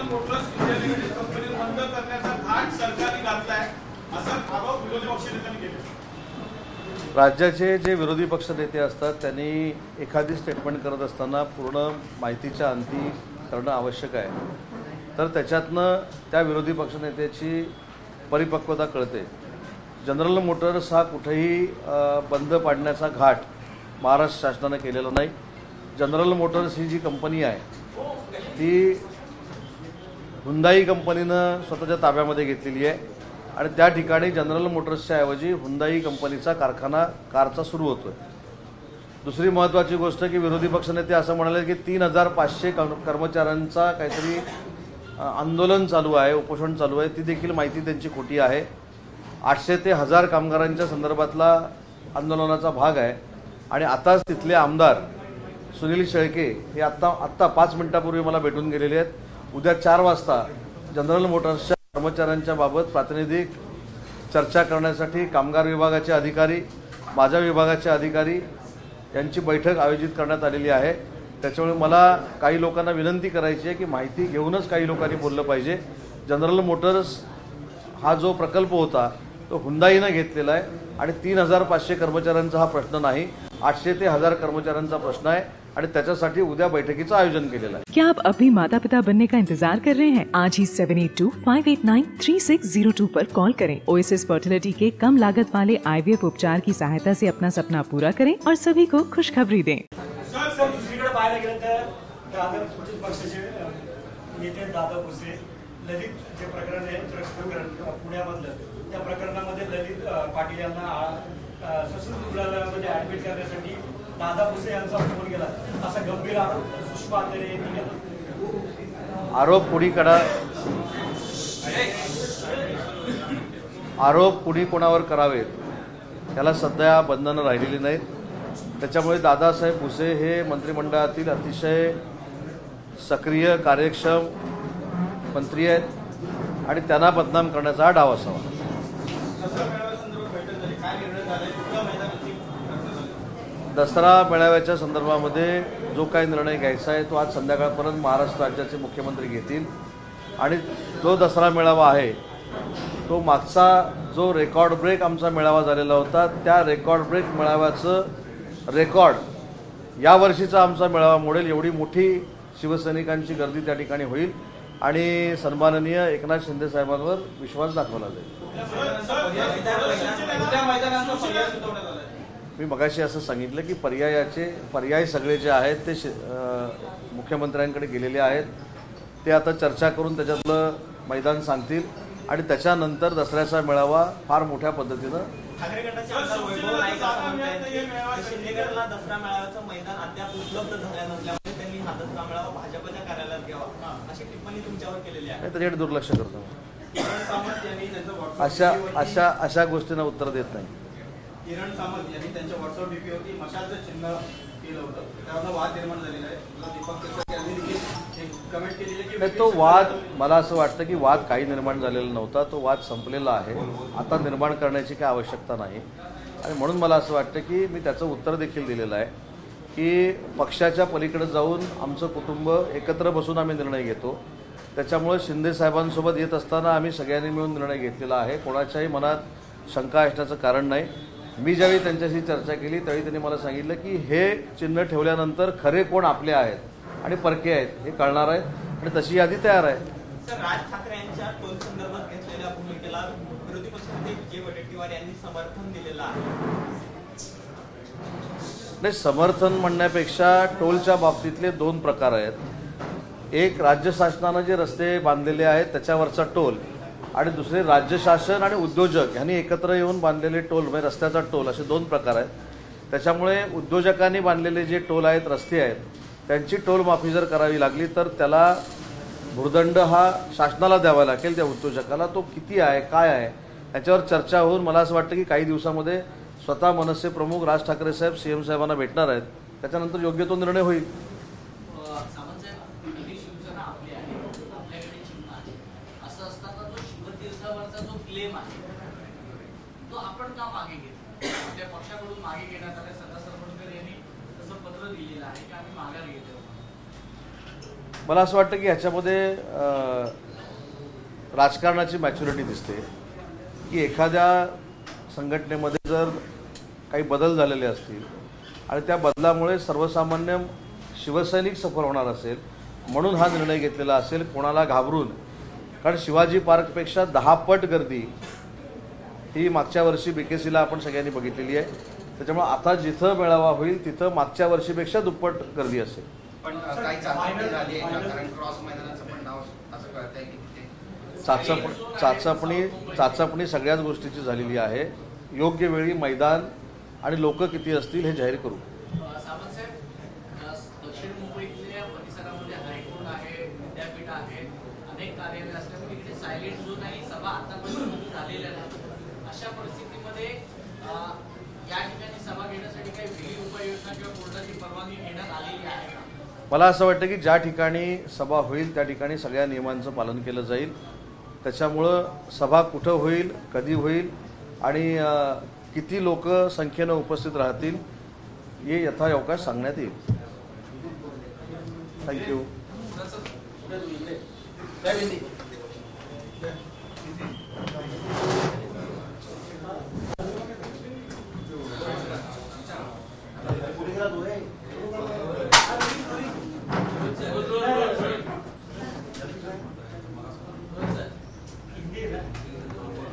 General Motors India limited company बंद करण्याचा घाट सरकारने घातलाय असा आरोप विरोधी पक्षनेत्यांनी केला। राज्याचे जे विरोधी पक्ष नेते असतात त्यांनी एखादी स्टेटमेंट करत असताना पूर्ण माहितीच्या अंती करणं आवश्यक आहे, तर त्याच्यातनं त्या विरोधी पक्षनेत्याची परिपक्वता कळते। जनरल मोटर्स हा कुठेही बंद पाडण्याचा घाट महाराष्ट्र शासनाने केलेला नाही। जनरल मोटर्स ही जी कंपनी आहे ती हुंदाई कंपनीनं स्वतःच्या ताब्यामध्ये घेतलेली आहे आणि त्या ठिकाणी जनरल मोटर्सच्या ऐवजी हुंदाई कंपनीचा कारखाना कारचा सुरू होतोय। दुसरी महत्त्वाची गोष्ट की विरोधी पक्षनेते असं म्हणाले की 3500 कर्मचाऱ्यांचा काहीतरी आंदोलन चालू आहे, उपोषण चालू आहे, ती देखील माहिती त्यांची खोटी आहे। 800 ते 1000 कामगारांच्या संदर्भातला आंदोलनाचा भाग आहे आणि आताच तिथले आमदार सुनील शेळके हे आत्ता 5 मिनिटांपूर्वी मला भेटून गेलेले आहेत। उद्या 4 वाजता जनरल मोटर्सच्या कर्मचाऱ्यांच्या बाबत प्रातिनिधिक चर्चा करण्यासाठी कामगार विभागाचे अधिकारी, माझ्या विभागाचे अधिकारी यांची बैठक आयोजित करण्यात आलेली आहे। त्याच्यामुळे मला काही लोकांना विनंती करायची आहे की माहिती घेऊनच काही लोकांनी बोललं पाहिजे। जनरल मोटर्स हा जो प्रकल्प होता तो हुंदाईनं घेतलेला आहे आणि 3500 कर्मचाऱ्यांचा हा प्रश्न नाही, 800 ते 1000 कर्मचाऱ्यांचा प्रश्न आहे आणि त्याच्यासाठी उद्या बैठकीचं आयोजन केलेलं आहे। क्या आप अपने माता पिता बनने का इंतजार कर रहे हैं? आज ही 7825893602 पर कॉल करें। ओएसिस फर्टिलिटी के कम लागत वाले IVF उपचार की सहायता से अपना सपना पूरा करें और सभी को खुशखबरी दें। सर दुसरीकडे पाहायला गेलं तर दादा पक्षाचे नेते दादा भुसे ललित जे प्रकरण आहे ड्रग्स प्रकरण पुण्यामधलं, त्या प्रकरणामध्ये ललित पाटील यांना ससून रुग्णालयामध्ये ऍडमिट करण्यासाठी दादा भुसे यांचा फोन केला, असा गंभीर आरोप सुषमा अंधारे यांनी केला। आरोप कुणी कोणावर करावेत त्याला सध्या बंधनं राहिलेली नाहीत। त्याच्यामुळे दादासाहेब भुसे हे मंत्रिमंडळातील अतिशय सक्रिय कार्यक्षम मंत्री आहेत आणि त्यांना बदनाम करण्याचा हा डाव असावा। दसरा मेळाव्याच्या संदर्भामध्ये जो काही निर्णय घ्यायचा आहे तो आज संध्याकाळपर्यंत महाराष्ट्र राज्याचे मुख्यमंत्री घेतील आणि जो दसरा मेळावा आहे तो मागचा जो रेकॉर्ड ब्रेक आमचा मेळावा झालेला होता त्या रेकॉर्ड ब्रेक मेळाव्याचं रेकॉर्ड यावर्षीचा आमचा मेळावा मोडेल एवढी मोठी शिवसैनिकांची गर्दी त्या ठिकाणी होईल आणि सन्माननीय एकनाथ शिंदे साहेबांवर विश्वास दाखवला जाईल। मी मगाशी असं सांगितलं की पर्याय सगळे जे आहेत ते मुख्यमंत्र्यांकडे गेलेले आहेत, ते आता चर्चा करून त्याच्यातलं मैदान सांगतील आणि त्याच्यानंतर दसऱ्याचा मेळावा फार मोठ्या पद्धतीनं त्याच्याकडे दुर्लक्ष करतो। अशा गोष्टींना उत्तर देत नाही। किरण सामंत यांनी त्यांच्या व्हॉट्सअप डीपीवरती मशालचं चिन्ह केलं होतं, त्यावर वाद निर्माण झालेला आहे। दीपक केसरकर यांनी देखील कमेंट केलेली आहे की तो वाद, मला असं वाटतं की वाद काही निर्माण झालेला नव्हता, तो वाद संपलेला आहे, आता निर्माण करण्याची काही आवश्यकता नाही। आणि म्हणून मला असं वाटतं की मी त्याचं उत्तर देखील दिलेलं आहे की पक्षाच्या पलीकडे जाऊन आमचं कुटुंब एकत्र बसून आम्ही निर्णय घेतो। त्याच्यामुळे शिंदे साहेबांसोबत येत असताना आम्ही सगळ्यांनी मिळून निर्णय घेतलेला आहे, कोणाच्याही मनात शंका असण्याचं कारण नाही। मी ज्यावेळी त्यांच्याशी चर्चा केली त्यावेळी त्यांनी मला सांगितलं की हे चिन्ह ठेवल्यानंतर खरे कोण आपले आहेत आणि परके आहेत हे कळणार आहे आणि तशी यादी तयार आहे। राज ठाकरे यांच्या टोल संदर्भात घेतलेल्या भूमिकेला विरोधी पक्षनेते जे वडेट्टीवार यांनी समर्थन दिलेलं आहे। नाही, समर्थन म्हणण्यापेक्षा टोलच्या बाबतीतले 2 प्रकार आहेत। एक राज्य शासनानं जे रस्ते बांधलेले आहेत त्याच्यावरचा टोल आणि दुसरे राज्य शासन आणि उद्योजक यांनी एकत्र येऊन बांधलेले टोल, म्हणजे रस्त्याचा टोल, असे 2 प्रकार आहेत। त्याच्यामुळे उद्योजकांनी बांधलेले जे टोल आहेत, रस्ते आहेत, त्यांची टोल माफी जर करावी लागली तर त्याला भुर्दंड हा शासनाला द्यावा लागेल त्या उद्योजकाला। तो किती आहे, काय आहे याच्यावर चर्चा होऊन मला असं वाटतं की काही दिवसामध्ये स्वतः मनसे प्रमुख राज ठाकरे साहेब सीएम साहेबांना भेटणार आहेत, त्याच्यानंतर योग्य तो निर्णय होईल। तो आपण का मागे घेतो? आपल्या पक्षाकडून मागे घेण्यात आले, सत्ता सरपंच यांनी तसं पत्र दिलेलं आहे की आम्ही माघार घेतो। मला असं वाटतं की ह्याच्यामध्ये राजकारणाची मॅच्युरिटी दिसते की एखाद्या संघटनेमध्ये जर काही बदल झालेले असतील आणि त्या बदलामुळे सर्वसामान्य शिवसैनिक सफल होणार असेल म्हणून हा निर्णय घेतलेला असेल, कोणाला घाबरून. कारण शिवाजी पार्कपेक्षा 10 पट गर्दी ही मागच्या वर्षी BKCला आपण सगळ्यांनी बघितलेली आहे. त्याच्यामुळे आता जिथं मेळावा होईल तिथं मागच्या वर्षीपेक्षा दुप्पट गर्दी असेल. पण काही चाचपणी झाली आहे का? कारण क्रॉस मैदानाचं पण नाव असं कळतंय की तिथे चाचपणी सगळ्याच गोष्टीची झालेली आहे. योग्य वेळी मैदान आणि लोक किती असतील हे जाहीर करू. सावंत साहेब, दक्षिण मुंबईतल्या परिसरामध्ये हायकोर्ट आहे, विद्यापीठ आहे, अनेक कार्यालय असल्यामुळे इकडे सायलेंट झोन आहे, सभा आतापर्यंत झालेल्या नाही. अशा परिस्थितीमध्ये या ठिकाणी सभा घेण्यासाठी काही वेगळी उपाययोजना किंवा कोर्टाची परवानगी घेण्यात आलेली आहे का? मला असं वाटतं की ज्या ठिकाणी सभा होईल त्या ठिकाणी सगळ्या नियमांचं पालन केलं जाईल. त्याच्यामुळं सभा कुठं होईल, कधी होईल आणि किती लोक संख्येनं उपस्थित राहतील हे यथायोग्य सांगण्यात येईल. थँक्यू.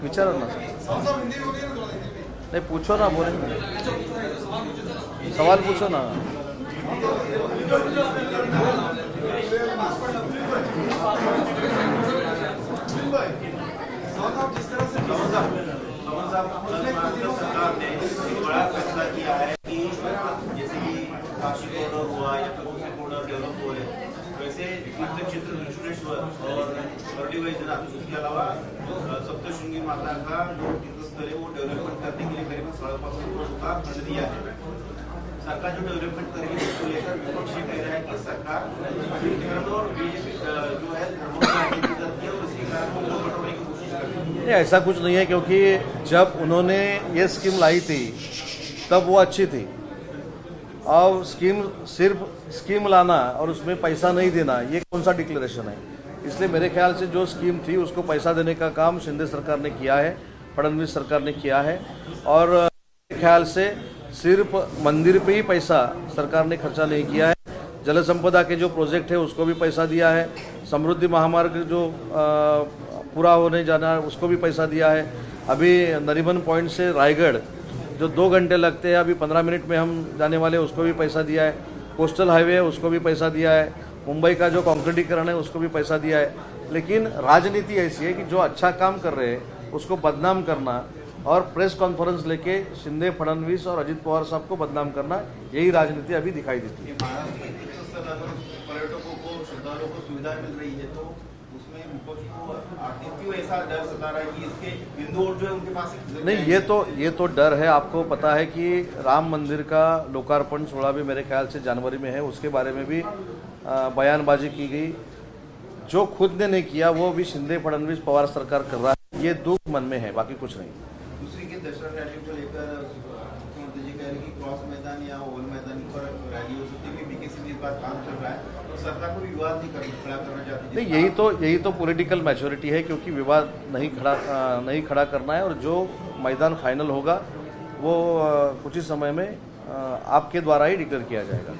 विचारो ना, नहीं पूछो ना, बोले सवाल पूछो ना. सरकार ने एक बड़ा फैसला किया है कि जैसे कि काशी कॉरिडोर हुआ या फिर दूसरे कॉरिडोर डेवलप हो रहे, वैसे तीर्थ क्षेत्र दक्षिणेश्वर और बर्डी वैद्यनाथ, उसके अलावा सप्तशृंगी माता का जो तीर्थस्थल है वो डेवलपमेंट करने के लिए करीबन 5.5 करोड़ का फंड दिया है. सरकार जो डेवलपमेंट करेगी उसको लेकर विपक्ष ये कह रहा है कि सरकार धर्म और बीजेपी जो है धर्मों की राजनीति करती है और इसके कारण वो बटोरने की कोशिश करती है. नहीं, ऐसा कुछ नहीं है, क्योंकि जब उन्होंने ये स्कीम लाई थी तब वो अच्छी थी. और सिर्फ स्कीम लाना और उसमें पैसा नहीं देना ये कौन सा डिक्लेरेशन है. इसलिए मेरे ख्याल से जो स्कीम थी उसको पैसा देने का काम शिंदे सरकार ने किया है, फडणवीस सरकार ने किया है. और मेरे ख्याल से सिर्फ मंदिर पे ही पैसा सरकार ने खर्चा नहीं किया है. जल संपदा के जो प्रोजेक्ट है उसको भी पैसा दिया है. समृद्धि महामार्ग जो पूरा होने जाना है उसको भी पैसा दिया है. अभी नरीमन पॉइंट से रायगढ़ जो 2 घंटे लगते हैं अभी 15 मिनट में हम जाने वाले उसको भी पैसा दिया है. कोस्टल हाईवे है उसको भी पैसा दिया है. मुंबई का जो कॉन्क्रीटीकरण है उसको भी पैसा दिया है. लेकिन राजनीति ऐसी है कि जो अच्छा काम कर रहे हैं उसको बदनाम करना और प्रेस कॉन्फ्रेंस लेके शिंदे, फडणवीस और अजित पवार साहब को बदनाम करना, यही राजनीति अभी दिखाई देती है. पर्यटकों को, श्रद्धालुओं को सुविधा मिल रही है तो उसमें विपक्ष को क्यों ऐसा डर सता रहा है कि इसके बिंदु और जो है उनके पास नहीं, ये तो डर है. आपको पता है कि राम मंदिर का लोकार्पण 16 भी मेरे ख्याल से जनवरी में है. उसके बारे में भी बयानबाजी की गई. जो खुद ने नहीं किया वो भी शिंदे, फडणवीस, पवार सरकार कर रहा है. ये दुख मन में है, बाकी कुछ नहीं. दूसरी की दशहरा रैली को लेकर मुख्यमंत्री जी कह रहे हैं कि क्रॉस मैदान या ओवल मैदान पर रैली हो सकती है. BKC में इस बार काम चल रहा है तो सरकार को विवाद नहीं खड़ा करना चाहती. नहीं, यही तो पॉलिटिकल मैच्योरिटी है, क्योंकि विवाद नहीं खड़ा करना है. और जो मैदान फाइनल होगा वो कुछ ही समय में आपके द्वारा ही डिक्लेयर किया जाएगा.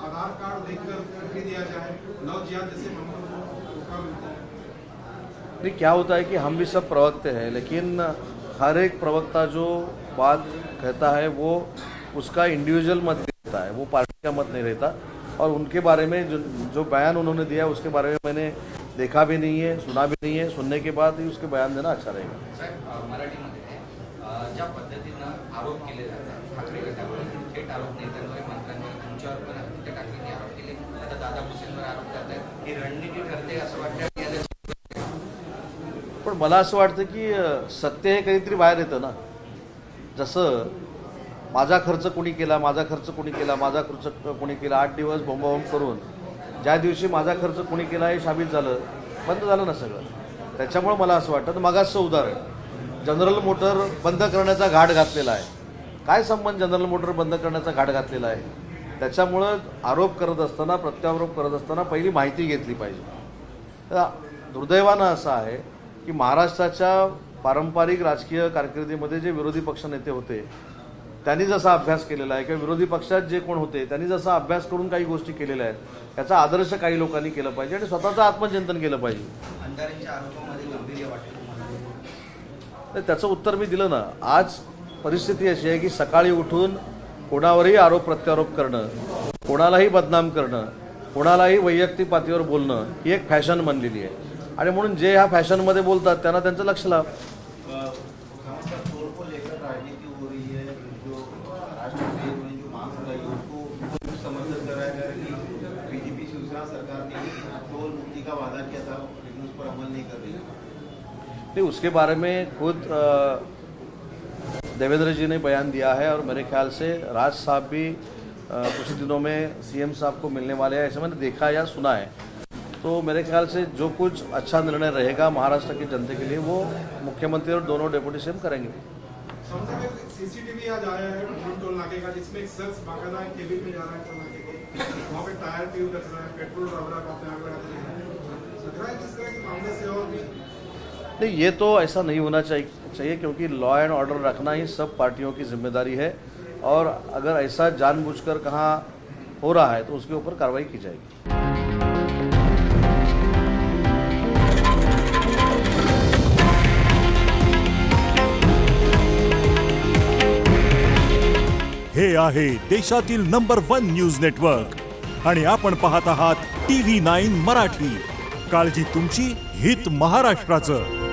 आधार कार्ड देखकर दिया जाए, नवजियाद जैसे नहीं, क्या होता है कि हम भी सब प्रवक्ते हैं, लेकिन हर एक प्रवक्ता जो बात कहता है वो उसका इंडिविजुअल मत रहता है, वो पार्टी का मत नहीं रहता. और उनके बारे में जो बयान उन्होंने दिया उसके बारे में मैंने देखा भी नहीं है, सुना भी नहीं है. सुनने के बाद ही उसके बयान देना अच्छा रहेगा. साहेब, मराठीमध्ये ज्या पद्धतीनं आरोप केले जातात ठाकरे गटाकडून, थेट आरोप नेत्यांवर, मंत्र्यांवर, तुमच्यावर पण उद्धव ठाकरेंनी आरोप केले, आता दादा भुसेंवर आरोप करतायत. ही रणनीती ठरते असं वाटतं. पण मला असं वाटतं की सत्य हे कधीतरी बाहेर येतं ना. जसं माझा खर्च कोणी केला, माझा खर्च कोणी केला, माझा खर्च कोणी केला, 8 दिवस बोंबाबोंब करून ज्या दिवशी माझा खर्च कोणी केला हे साबित झालं, बंद झालं ना सगळं. त्याच्यामुळे मला असं वाटतं. मागासचं उदाहरण, जनरल मोटर बंद करण्याचा घाट घातलेला आहे. काय संबंध जनरल मोटर बंद करण्याचा घाट घातलेला आहे. त्याच्यामुळं आरोप करत असताना, प्रत्यारोप करत असताना पहिली माहिती घेतली पाहिजे. तर दुर्दैवानं असं आहे की महाराष्ट्राच्या पारंपरिक राजकीय कारकिर्दीमध्ये जे विरोधी पक्षनेते होते त्यांनी जसा अभ्यास केलेला आहे किंवा विरोधी पक्षात जे कोण होते त्यांनी जसा अभ्यास करून काही गोष्टी केलेल्या आहेत त्याचा आदर्श काही लोकांनी केलं पाहिजे आणि स्वतःचं आत्मचिंतन केलं पाहिजे. आमदारांच्या आरोपामध्ये गंभीर वाटतं. तर त्याचं उत्तर मी दिलं ना. आज परिस्थिती अशी आहे की सकाळी उठून कोणावरही आरोप प्रत्यारोप करणं, कोणालाही बदनाम करणं, कोणालाही वैयक्तिक पातळीवर बोलणं ही एक फॅशन बनलेली आहे आणि म्हणून जे ह्या फॅशनमध्ये बोलतात त्यांना त्यांचं लक्ष लाव. को लेकर राजनीति हो रही है, जो राष्ट्रपति ने जो मांग उठाई उसको समर्थन कराया गया कि बीजेपी शिवसेना सरकार ने टोल मुक्ति का वादा किया था लेकिन उस पर अमल नहीं कर रही है. नहीं, उसके बारे में खुद देवेंद्र जी ने बयान दिया है और मेरे ख्याल से राज साहब भी कुछ दिनों में सीएम साहब को मिलने वाले हैं, ऐसे मैंने देखा या सुना है. तो मेरे ख्याल से जो कुछ अच्छा निर्णय रहेगा महाराष्ट्र की जनता के लिए वो मुख्यमंत्री और दोनों डेप्यूटी सीएम करेंगे. सीसीटीवी आज आया है टोल नाके का, जिसमें एक शख्स बाकायदा केबिन में जा रहा है टोल नाके के, वहाँ पे टायर ट्यूब कर रहा है, पेट्रोल रबड़ा का आग लगा रहा है. किस तरह के मामले से और भी नहीं, ये तो ऐसा नहीं होना चाहिए क्योंकि लॉ एंड ऑर्डर रखना ही सब पार्टियों की जिम्मेदारी है और अगर ऐसा जानबूझकर कहाँ हो रहा है तो उसके ऊपर कार्रवाई की जाएगी. हे आहे देशातील नंबर 1 न्यूज नेटवर्क आणि आपण पाहत आहात TV9 मराठी. काळजी तुमची, हित महाराष्ट्राचं.